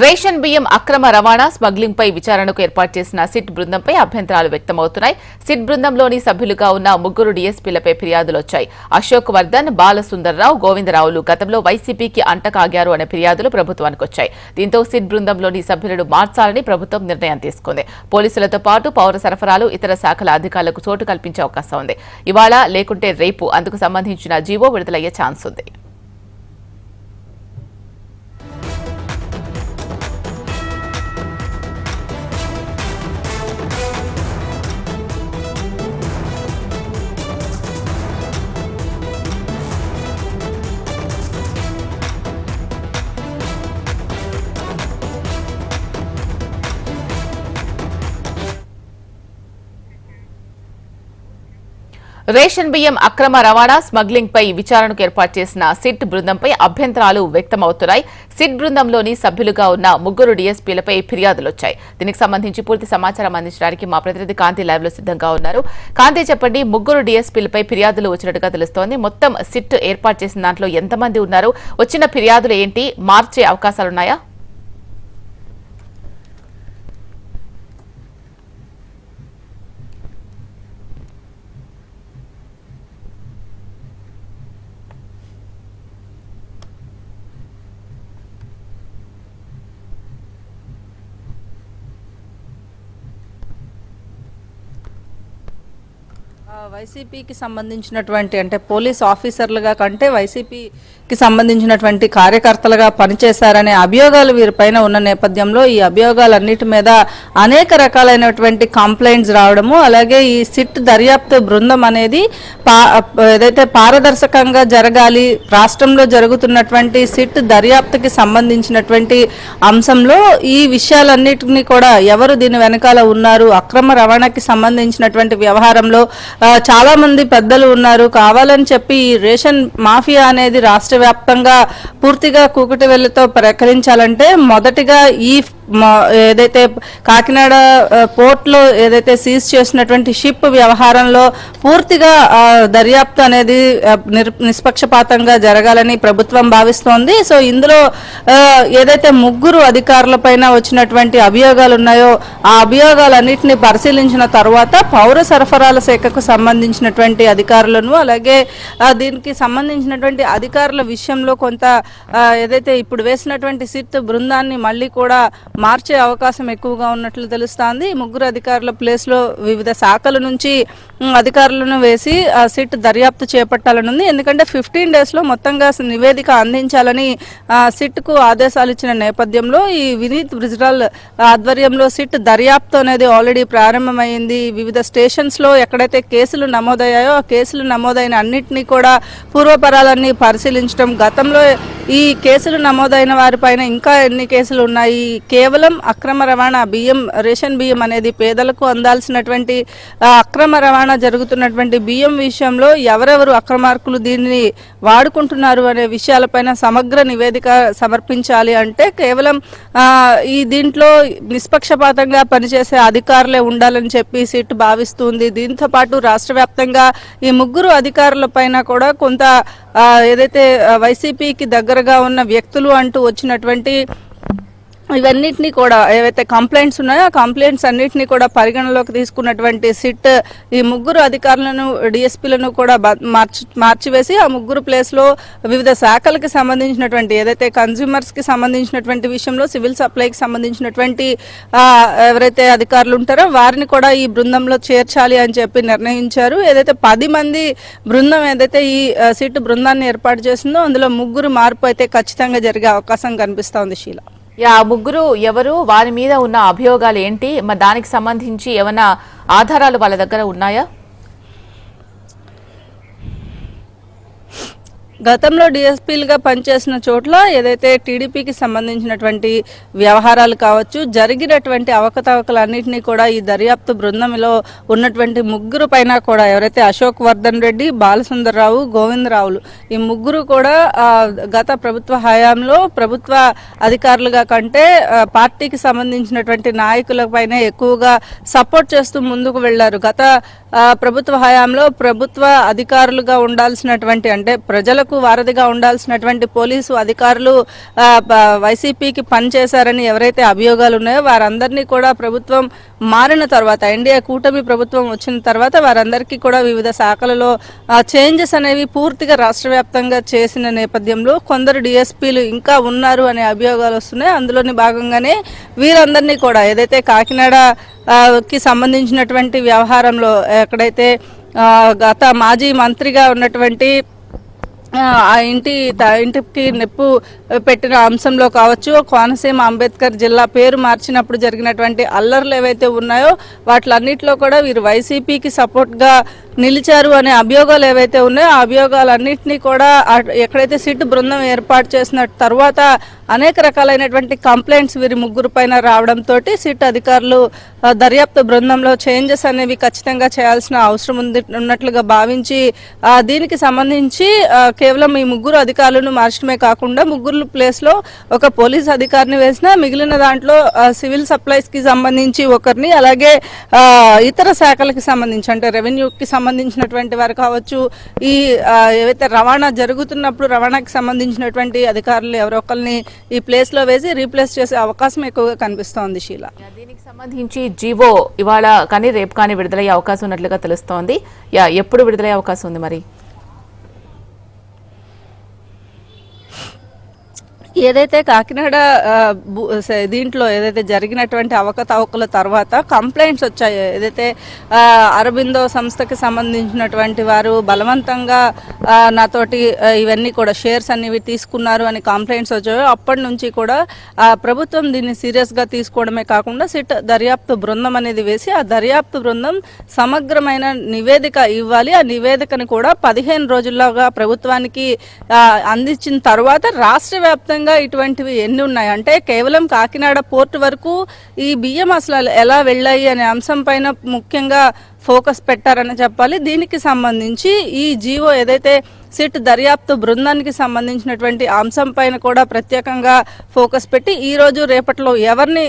Ration బియ్యం అక్రమ రవాణా స్మగ్లింగ్ పై విచారణకు ఏర్పాటు చేసిన సిట్ బృందంపై అభ్యంతరాలు వ్యక్తమవుతున్నాయి. సిట్ బృందంలోని సభ్యులుగా ఉన్న ముగ్గురు డీఎస్పీలపై ఫిర్యాదులు వచ్చాయి. అశోక్ వర్ధన్, బాలసుందర్రావు, గోవిందరావులు గతంలో వైసీపీకి అంటకాగారు అనే ఫిర్యాదులు ప్రభుత్వానికి వచ్చాయి. దీంతో సిట్ బృందంలోని సభ్యులను మార్చాలని ప్రభుత్వం నిర్ణయం తీసుకుంది. పోలీసులతో పాటు పౌర సరఫరాలు, ఇతర శాఖల అధికారులకు చోటు కల్పించే అవకాశం ఉంది. ఇవాళ లేకుంటే రేపు అందుకు సంబంధించిన జీవో విడుదలయ్యే ఛాన్స్ ఉంది. రేషన్ బియ్యం అక్రమ రవాణా స్మగ్లింగ్ పై విచారణకు ఏర్పాటు చేసిన సిట్ బృందంపై అభ్యంతరాలు వ్యక్తమవుతున్నాయి. సిట్ బృందంలోని సభ్యులుగా ఉన్న ముగ్గురు డీఎస్పీలపై ఫిర్యాదులు వచ్చాయి. దీనికి సంబంధించి పూర్తి సమాచారం అందించడానికి మా ప్రతినిధి కాంతి లైవ్ లో సిద్ధంగా ఉన్నారు. కాంతి, చెప్పండి, ముగ్గురు డీఎస్పీలపై ఫిర్యాదులు వచ్చినట్టుగా తెలుస్తోంది. మొత్తం సిట్ ఏర్పాటు చేసిన దాంట్లో ఎంతమంది ఉన్నారు? వచ్చిన ఫిర్యాదులు ఏంటి? మార్చే అవకాశాలున్నాయా? వైసీపీకి సంబంధించినటువంటి అంటే పోలీస్ ఆఫీసర్లుగా కంటే వైసీపీకి సంబంధించినటువంటి కార్యకర్తలుగా పనిచేశారనే అభియోగాలు వీరిపైన ఉన్న నేపథ్యంలో ఈ అభియోగాలన్నిటి మీద అనేక రకాలైనటువంటి కంప్లైంట్స్ రావడము, అలాగే ఈ సిట్ దర్యాప్తు బృందం అనేది ఏదైతే పారదర్శకంగా జరగాలి, రాష్ట్రంలో జరుగుతున్నటువంటి సిట్ దర్యాప్తుకి సంబంధించినటువంటి అంశంలో ఈ విషయాలన్నిటిని కూడా ఎవరు దీని వెనకాల ఉన్నారు, అక్రమ రవాణాకి సంబంధించినటువంటి వ్యవహారంలో చాలా మంది పెద్దలు ఉన్నారు, కావాలని చెప్పి ఈ రేషన్ మాఫియా అనేది రాష్ట్ర వ్యాప్తంగా పూర్తిగా కూకటి వెళ్లతో ప్రకటించాలంటే మొదటిగా ఈ ఏదైతే కాకినాడ పోర్ట్లో ఏదైతే సీజ్ చేసినటువంటి షిప్ వ్యవహారంలో పూర్తిగా దర్యాప్తు అనేది నిష్పక్షపాతంగా జరగాలని ప్రభుత్వం భావిస్తోంది. సో ఇందులో ఏదైతే ముగ్గురు అధికారులపైన వచ్చినటువంటి అభియోగాలు ఉన్నాయో ఆ అభియోగాలన్నింటినీ పరిశీలించిన తర్వాత పౌర సరఫరాల శాఖకు సంబంధించినటువంటి అధికారులను, అలాగే దీనికి సంబంధించినటువంటి అధికారుల విషయంలో కొంత ఏదైతే ఇప్పుడు వేసినటువంటి సిట్ బృందాన్ని మళ్ళీ కూడా మార్చే అవకాశం ఎక్కువగా ఉన్నట్లు తెలుస్తోంది. ముగ్గురు అధికారుల ప్లేస్లో వివిధ శాఖల నుంచి అధికారులను వేసి సిట్ దర్యాప్తు చేపట్టాలనుంది. ఎందుకంటే 15 days లో మొత్తంగా నివేదిక అందించాలని సిట్కు ఆదేశాలు ఇచ్చిన నేపథ్యంలో ఈ వినీత్ బ్రిజ్లాల్ ఆధ్వర్యంలో సిట్ దర్యాప్తు అనేది ఆల్రెడీ ప్రారంభమైంది. వివిధ స్టేషన్స్లో ఎక్కడైతే కేసులు నమోదయ్యాయో ఆ కేసులు నమోదైన అన్నింటినీ కూడా పూర్వపరాలన్నీ పరిశీలించడం, గతంలో ఈ కేసులు నమోదైన వారిపైన ఇంకా ఎన్ని కేసులు ఉన్నాయి, కేవలం అక్రమ రవాణా బియ్యం, రేషన్ బియ్యం అనేది పేదలకు అందాల్సినటువంటి అక్రమ రవాణా జరుగుతున్నటువంటి బియ్యం విషయంలో ఎవరెవరు అక్రమార్కులు దీన్ని వాడుకుంటున్నారు అనే విషయాలపైన సమగ్ర నివేదిక సమర్పించాలి అంటే కేవలం ఈ దీంట్లో నిష్పక్షపాతంగా పనిచేసే అధికారులే ఉండాలని చెప్పి సిట్ భావిస్తుంది. దీంతో పాటు రాష్ట్ర వ్యాప్తంగా ఈ ముగ్గురు అధికారుల పైన కూడా కొంత ఏదైతే వైసీపీకి దగ్గరగా ఉన్న వ్యక్తులు అంటూ వచ్చినటువంటి ఇవన్నిటినీ కూడా ఏవైతే కంప్లైంట్స్ ఉన్నాయో ఆ కంప్లైంట్స్ అన్నింటినీ కూడా పరిగణలోకి తీసుకున్నటువంటి సిట్ ఈ ముగ్గురు అధికారులను, డిఎస్పీలను కూడా మార్చివేసి ఆ ముగ్గురు ప్లేస్లో వివిధ శాఖలకు సంబంధించినటువంటి ఏదైతే కన్స్యూమర్స్కి సంబంధించినటువంటి విషయంలో సివిల్ సప్లైకి సంబంధించినటువంటి ఎవరైతే అధికారులు ఉంటారో వారిని కూడా ఈ బృందంలో చేర్చాలి అని చెప్పి నిర్ణయించారు. ఏదైతే 10 మంది బృందం ఏదైతే ఈ సిట్ బృందాన్ని ఏర్పాటు చేసిందో అందులో ముగ్గురు మార్పు అయితే ఖచ్చితంగా జరిగే అవకాశం కనిపిస్తోంది. శీల, ముగ్గురు ఎవరు, వారి మీద ఉన్న అభియోగాలు ఏంటి, మరి దానికి సంబంధించి ఏమైనా ఆధారాలు వాళ్ళ దగ్గర ఉన్నాయా? గతంలో డిఎస్పీలుగా పనిచేసిన చోట్ల ఏదైతే టీడీపీకి సంబంధించినటువంటి వ్యవహారాలు కావచ్చు, జరిగినటువంటి అవకతవకలన్నింటినీ కూడా ఈ దర్యాప్తు బృందంలో ఉన్నటువంటి ముగ్గురు పైన కూడా ఎవరైతే అశోక్ వర్ధన్ రెడ్డి, బాలసుందర్రావు, గోవిందరావులు ఈ ముగ్గురు కూడా గత ప్రభుత్వ హయాంలో ప్రభుత్వ అధికారులుగా కంటే పార్టీకి సంబంధించినటువంటి నాయకులపైనే ఎక్కువగా సపోర్ట్ చేస్తూ ముందుకు వెళ్లారు. గత ప్రభుత్వ హయాంలో ప్రభుత్వ అధికారులుగా ఉండాల్సినటువంటి అంటే ప్రజలకు ప్రజలకు వారధిగా ఉండాల్సినటువంటి పోలీసు అధికారులు వైసీపీకి పనిచేశారని ఎవరైతే అభియోగాలు ఉన్నాయో వారందరినీ కూడా ప్రభుత్వం మారిన తర్వాత, ఎన్డీఏ కూటమి ప్రభుత్వం వచ్చిన తర్వాత వారందరికీ కూడా వివిధ శాఖలలో చేంజెస్ అనేవి పూర్తిగా రాష్ట్ర వ్యాప్తంగా చేసిన నేపథ్యంలో కొందరు డిఎస్పీలు ఇంకా ఉన్నారు అనే అభియోగాలు వస్తున్నాయి. అందులోని భాగంగానే వీరందరినీ కూడా ఏదైతే కాకినాడ కి సంబంధించినటువంటి వ్యవహారంలో ఎక్కడైతే గత మాజీ మంత్రిగా ఉన్నటువంటి ఆ ఇంటికి నిప్పు పెట్టిన అంశంలో కావచ్చు, కోనసీమ అంబేద్కర్ జిల్లా పేరు మార్చినప్పుడు జరిగినటువంటి అల్లర్లు ఏవైతే ఉన్నాయో వాటిలన్నింటిలో కూడా వీరు వైసీపీకి సపోర్ట్గా నిలిచారు అనే అభియోగాలు ఏవైతే ఉన్నాయో ఆ అభియోగాలన్నింటినీ కూడా ఎక్కడైతే సిట్ బృందం ఏర్పాటు చేసిన తర్వాత అనేక రకాలైనటువంటి కంప్లైంట్స్ వీరి ముగ్గురు పైన రావడంతో సిట్ అధికారులు దర్యాప్తు బృందంలో చేంజెస్ అనేవి ఖచ్చితంగా చేయాల్సిన అవసరం ఉన్నట్లుగా భావించి దీనికి సంబంధించి కేవలం ఈ ముగ్గురు అధికారులను మార్చడమే కాకుండా ముగ్గురు ప్లేస్లో ఒక పోలీస్ అధికారిని వేసిన, మిగిలిన దాంట్లో సివిల్ సప్లైస్కి సంబంధించి ఒకరిని, అలాగే ఇతర శాఖలకి సంబంధించి అంటే రెవెన్యూకి సంబంధించినటువంటి వారు కావచ్చు, ఈ ఏవైతే రవాణా జరుగుతున్నప్పుడు రవాణాకి సంబంధించినటువంటి అధికారులు ఎవరో ఒకరిని ఈ ప్లేస్ లో వేసి రీప్లేస్ చేసే అవకాశం ఎక్కువగా కనిపిస్తోంది. శీల, దీనికి సంబంధించి జీవో ఇవాళ కానీ రేపు కానీ విడుదలయ్యే అవకాశం ఉన్నట్లుగా తెలుస్తోంది. ఎప్పుడు విడుదలయ్యే అవకాశం ఉంది మరి? ఏదైతే కాకినాడ దీంట్లో ఏదైతే జరిగినటువంటి అవకతవకల తర్వాత కంప్లైంట్స్ వచ్చాయి, ఏదైతే అరబిందో సంస్థకి సంబంధించినటువంటి వారు బలవంతంగా నాతోటి ఇవన్నీ కూడా షేర్స్ అనేవి తీసుకున్నారు అని కంప్లైంట్స్ వచ్చాయో అప్పటి నుంచి కూడా ప్రభుత్వం దీన్ని సీరియస్గా తీసుకోవడమే కాకుండా సిట్ దర్యాప్తు బృందం అనేది వేసి ఆ దర్యాప్తు బృందం సమగ్రమైన నివేదిక ఇవ్వాలి. ఆ నివేదికను కూడా 15 రోజుల్లోగా ప్రభుత్వానికి అందించిన తర్వాత రాష్ట్ర వ్యాప్తంగా ఇటువంటివి ఎన్ని ఉన్నాయి అంటే కేవలం కాకినాడ పోర్టు వరకు ఈ బియ్యం అసలు ఎలా వెళ్ళాయి అనే అంశం పైన ముఖ్యంగా ఫోకస్ పెట్టారని చెప్పాలి. దీనికి సంబంధించి ఈ జీవో ఏదైతే సిట్ దర్యాప్తు బృందానికి సంబంధించినటువంటి అంశం పైన కూడా ప్రత్యేకంగా ఫోకస్ పెట్టి ఈ రోజు రేపట్లో ఎవరిని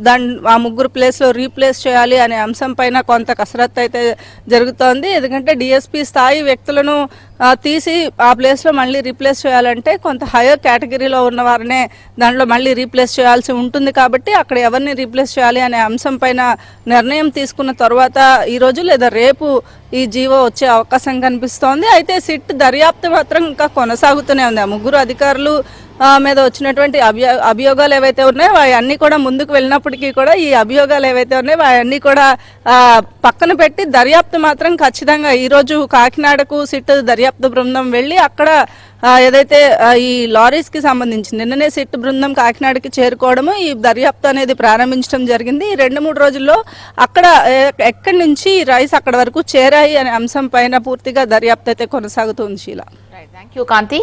దాన్ని ఆ ముగ్గురు ప్లేస్లో రీప్లేస్ చేయాలి అనే అంశం పైన కొంత కసరత్తు అయితే జరుగుతోంది. ఎందుకంటే డిఎస్పీ స్థాయి వ్యక్తులను తీసి ఆ ప్లేస్లో మళ్ళీ రీప్లేస్ చేయాలంటే కొంత హైయర్ కేటగిరీలో ఉన్న వారినే దాంట్లో మళ్ళీ రీప్లేస్ చేయాల్సి ఉంటుంది. కాబట్టి అక్కడ ఎవరిని రీప్లేస్ చేయాలి అనే అంశం పైన నిర్ణయం తీసుకున్న తర్వాత ఈ రోజు లేదా రేపు ఈ జీవో వచ్చే అవకాశం కనిపిస్తోంది. అయితే సిట్ దర్యాప్తు మాత్రం ఇంకా కొనసాగుతూనే ఉంది. ఆ ముగ్గురు అధికారులు మీద వచ్చినటువంటి అభియోగాలు ఏవైతే ఉన్నాయో అవన్నీ కూడా ముందుకు వెళ్ళినప్పటికీ కూడా ఈ అభియోగాలు ఏవైతే ఉన్నాయో అవన్నీ కూడా పక్కన పెట్టి దర్యాప్తు మాత్రం ఖచ్చితంగా ఈరోజు కాకినాడకు సిట్ దర్యాప్తు బృందం వెళ్ళి అక్కడ ఏదైతే ఈ లారీస్ కి సంబంధించి నిన్ననే సిట్ బృందం కాకినాడకి చేరుకోవడము, ఈ దర్యాప్తు అనేది ప్రారంభించడం జరిగింది. ఈ 2-3 రోజుల్లో అక్కడ ఎక్కడి నుంచి రైస్ అక్కడ వరకు చేరాయి అనే అంశం పైన పూర్తిగా దర్యాప్తు అయితే కొనసాగుతుంది. శీల, థ్యాంక్ యూ కాంతి.